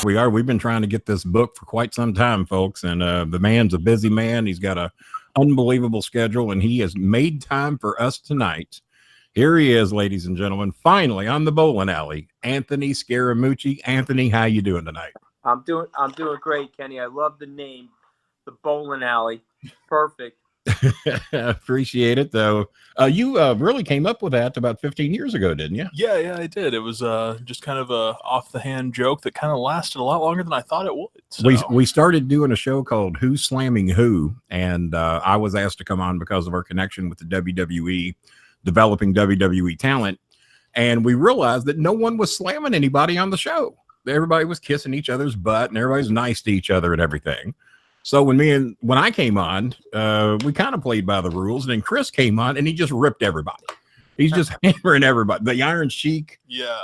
We are. We've been trying to get this book for quite some time, folks. And the man's a busy man. He's got a unbelievable schedule, and he has made time for us tonight. Here he is, ladies and gentlemen. Finally, on the bowling alley, Anthony Scaramucci. Anthony, how you doing tonight? I'm doing great, Kenny. I love the name, the bowling alley. Perfect. Appreciate it, though. You really came up with that about 15 years ago, didn't you? Yeah, I did. It was just kind of a off-the-hand joke that kind of lasted a lot longer than I thought it would. So. We started doing a show called Who's Slamming Who, and I was asked to come on because of our connection with the WWE, developing WWE talent, and we realized that no one was slamming anybody on the show. Everybody was kissing each other's butt, and everybody's nice to each other and everything. So when I came on, we kind of played by the rules, and then Chris came on, and he just ripped everybody. He's just hammering everybody. The Iron Sheik,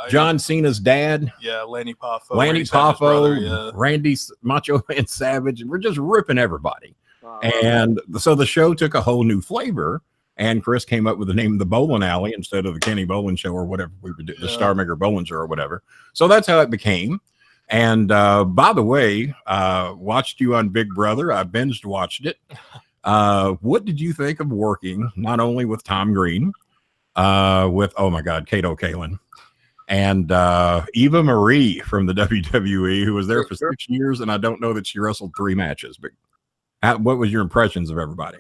John Cena's dad, Lanny Poffo, Randy Macho Man Savage, and we're just ripping everybody. And so the show took a whole new flavor, and Chris came up with the name of the Bowling Alley instead of the Kenny Bolin Show or whatever we were doing, the Star Maker Bowling Show or whatever. So that's how it became. And by the way, watched you on Big Brother. I binged watched it. What did you think of working not only with Tom Green, with, oh my God, Kato Kalin, and Eva Marie from the WWE, who was there for 6 years, and I don't know that she wrestled 3 matches, but what was your impressions of everybody?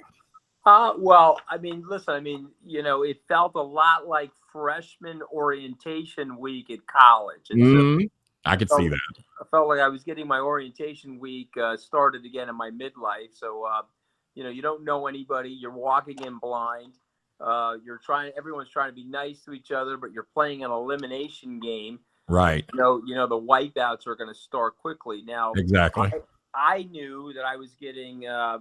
Well, I mean, listen, I mean, you know, it felt a lot like freshman orientation week at college. And so I could see that. I felt like I was getting my orientation week started again in my midlife. So, you know, you don't know anybody. You're walking in blind. Everyone's trying to be nice to each other, but you're playing an elimination game. Right. You know, the wipeouts are going to start quickly. Now, exactly. I knew that I was getting a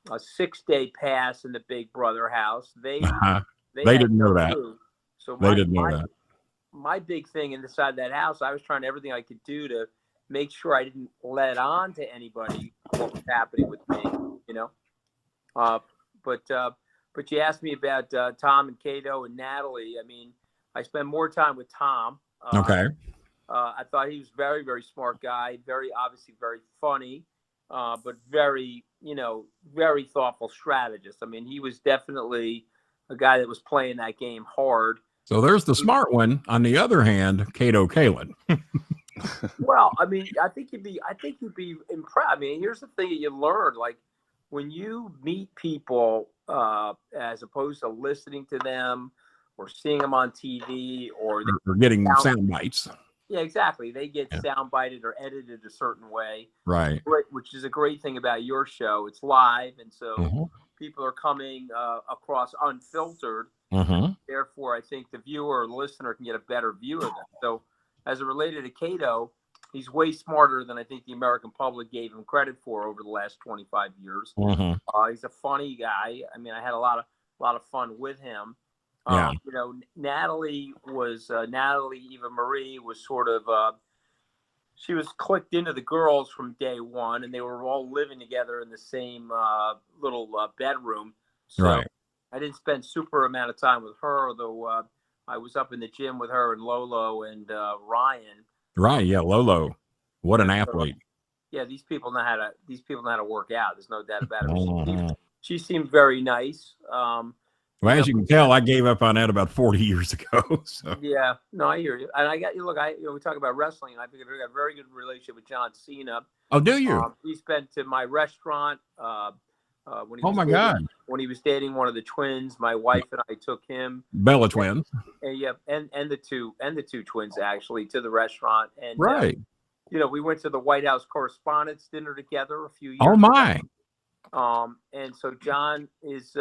6-day pass in the Big Brother house. They didn't know that. So they didn't know that. My big thing inside that house, I was trying everything I could do to make sure I didn't let on to anybody what was happening with me, you know. But you asked me about Tom and Kato and Natalie. I mean, I spent more time with Tom. Okay. I thought he was very, very smart guy, obviously very funny, but very, you know, very thoughtful strategist. I mean, he was definitely a guy that was playing that game hard. So there's the smart one. On the other hand, Kato Kalin. Well, I mean, I think you'd be impressed. I mean, here's the thing that you learn, like when you meet people, as opposed to listening to them or seeing them on TV or getting sound bites. Yeah, exactly. They get sound bited or edited a certain way. Right. Which is a great thing about your show. It's live. And so people are coming across unfiltered. Therefore, I think the viewer or the listener can get a better view of them. So as it related to Kato, he's way smarter than I think the American public gave him credit for over the last 25 years. He's a funny guy. I mean, I had a lot of fun with him. You know, Natalie, Eva Marie was sort of, she was clicked into the girls from day one, and they were all living together in the same little bedroom. So I didn't spend super amount of time with her, although I was up in the gym with her and Lolo and Ryan. Right. Yeah. Lolo. What an athlete. Yeah. These people know how to work out. There's no doubt about it. She seemed very nice. Well, as you can tell, I gave up on that about 40 years ago. So. Yeah, no, I hear you. And we talk about wrestling, and I think I got a very good relationship with John Cena. Oh, do you? He's been to my restaurant. When he was dating one of the twins, my wife and I took him. Bella twins. And the two twins actually to the restaurant. And you know, we went to the White House Correspondents' Dinner together a few years. Oh my! And so John is,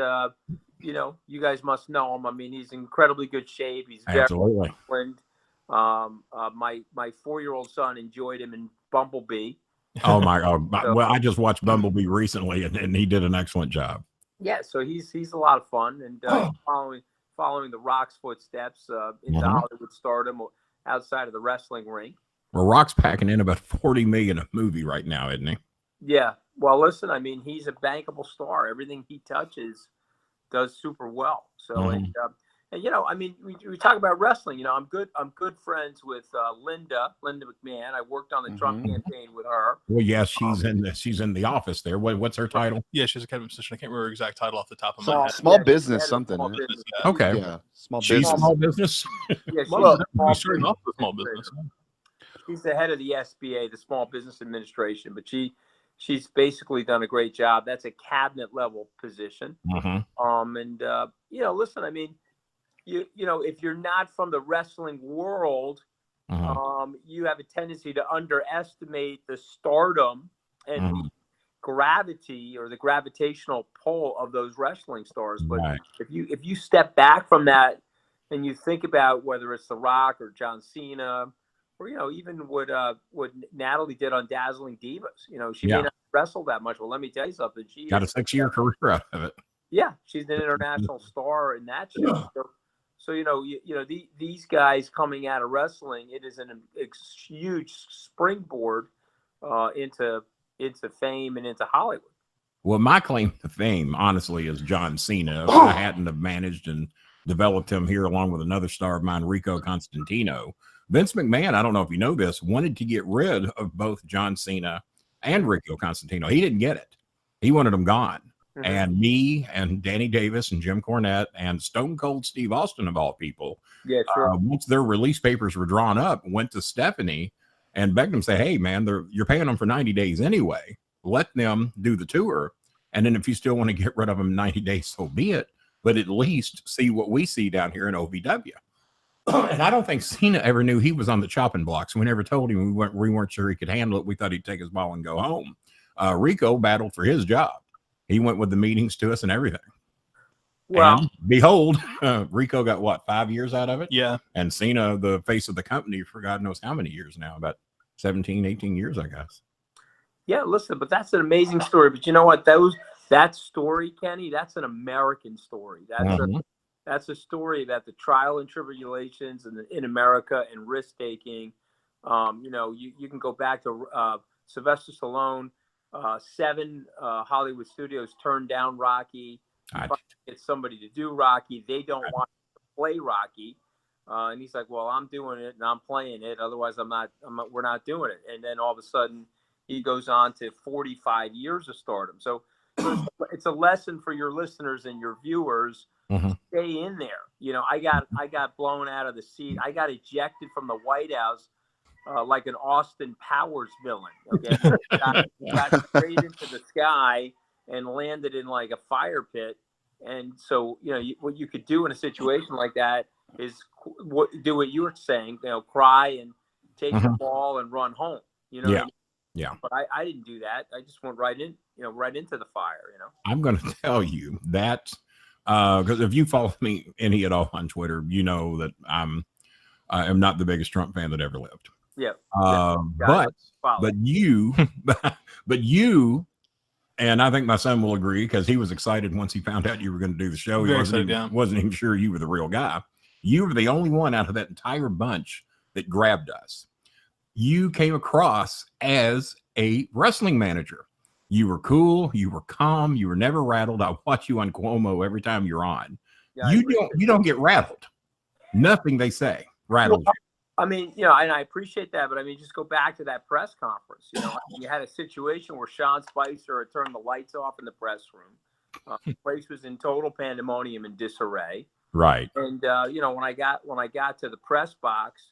you know, you guys must know him. I mean, he's in incredibly good shape. He's very disciplined. My 4-year-old son enjoyed him in Bumblebee. Oh my God! Well, I just watched Bumblebee recently, and he did an excellent job. Yeah, so he's a lot of fun, and following the Rock's footsteps into Hollywood stardom outside of the wrestling ring. Well, Rock's packing in about $40 million a movie right now, isn't he? Yeah. Well, listen, I mean, he's a bankable star. Everything he touches does super well. So, and And I mean, we talk about wrestling. I'm good friends with Linda McMahon. I worked on the Trump campaign with her. Well, yes, she's in the office there. What's her title? Yeah, she's a cabinet position. I can't remember her exact title off the top of my head. Small business, something. Small business. Okay. Yeah, small business. Small business. Yeah, She's starting off with small business. She's the head of the SBA, the Small Business Administration, but she's basically done a great job. That's a cabinet level position. And listen, I mean, if you're not from the wrestling world, you have a tendency to underestimate the stardom and the gravity or the gravitational pull of those wrestling stars. But if you step back from that and you think about whether it's The Rock or John Cena, or even what Natalie did on Dazzling Divas, she may not wrestle that much. Well, let me tell you something. She got a 6-year career out of it. Yeah, she's an international star in that show. So these guys coming out of wrestling, it is a huge springboard into fame and into Hollywood. Well, my claim to fame, honestly, is John Cena. If I hadn't have managed and developed him here along with another star of mine, Rico Constantino. Vince McMahon, I don't know if you know this, wanted to get rid of both John Cena and Rico Constantino. He didn't get it. He wanted them gone. And me and Danny Davis and Jim Cornette and Stone Cold Steve Austin, of all people, once their release papers were drawn up, went to Stephanie and begged them, say, hey, man, you're paying them for 90 days anyway. Let them do the tour. And then if you still want to get rid of them in 90 days, so be it. But at least see what we see down here in OVW. And I don't think Cena ever knew he was on the chopping blocks. We never told him we weren't sure he could handle it. We thought he'd take his ball and go home. Rico battled for his job. He went with the meetings to us and everything. Well, and behold, Rico got what, 5 years out of it? Yeah. And Cena, the face of the company, for God knows how many years now, about 17, 18 years, I guess. Yeah, listen, but that's an amazing story. But you know what? That story, Kenny, that's an American story. That's a story about the trial and tribulations in America and risk taking. You can go back to Sylvester Stallone. 7 Hollywood studios turned down Rocky. Get somebody to do Rocky. They don't want to play Rocky, and he's like, "Well, I'm doing it and I'm playing it. Otherwise, we're not doing it." And then all of a sudden, he goes on to 45 years of stardom. So it's a lesson for your listeners and your viewers. Stay in there. I got blown out of the seat. I got ejected from the White House. Like an Austin Powers villain, okay? got straight into the sky and landed in like a fire pit. And so, what you could do in a situation like that is do what you were saying, cry and take the ball and run home. Yeah. But I didn't do that. I just went right in, right into the fire. I'm going to tell you that because if you follow me any at all on Twitter, you know that I am not the biggest Trump fan that ever lived. Yeah. But you, and I think my son will agree because he was excited once he found out you were going to do the show. He wasn't even sure you were the real guy. You were the only one out of that entire bunch that grabbed us. You came across as a wrestling manager. You were cool. You were calm. You were never rattled. I watch you on Cuomo every time you're on. Yeah, you don't get rattled. Nothing they say rattles you. I mean, and I appreciate that, but I mean, just go back to that press conference. You had a situation where Sean Spicer had turned the lights off in the press room. The place was in total pandemonium and disarray. Right. And when I got to the press box,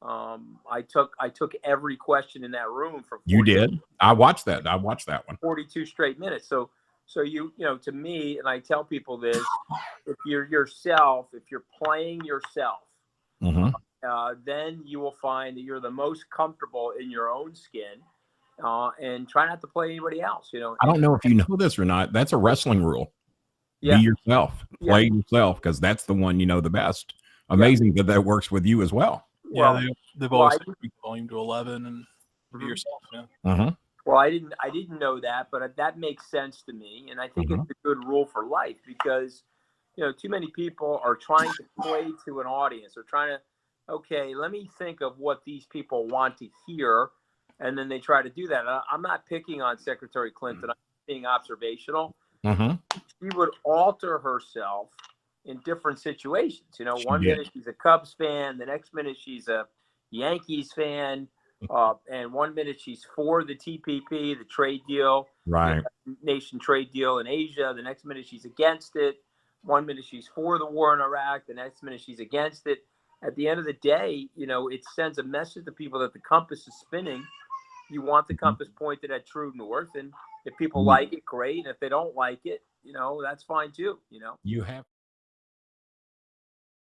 I took every question in that room for. You did? I watched that. I watched that one. 42 straight minutes. So to me, and I tell people this: if you're yourself, if you're playing yourself. Then you will find that you're the most comfortable in your own skin, and try not to play anybody else. I don't know if you know this or not. That's a wrestling rule. Yeah. Be yourself. Play yourself because that's the one you know the best. Amazing that works with you as well. Yeah, they've always said volume to 11 and be yourself. Yeah. Well, I didn't know that, but that makes sense to me, and I think it's a good rule for life because too many people are trying to play to an audience. They're trying to. Okay, let me think of what these people want to hear, and then they try to do that. I'm not picking on Secretary Clinton. I'm being observational. She would alter herself in different situations. You know, one minute she's a Cubs fan, the next minute she's a Yankees fan, and one minute she's for the TPP, the trade deal, right? Nation trade deal in Asia. The next minute she's against it. One minute she's for the war in Iraq. The next minute she's against it. At the end of the day, you know, it sends a message to people that the compass is spinning. You want the compass pointed at true north, and if people like it, great. And if they don't like it, you know, that's fine too. You know, you have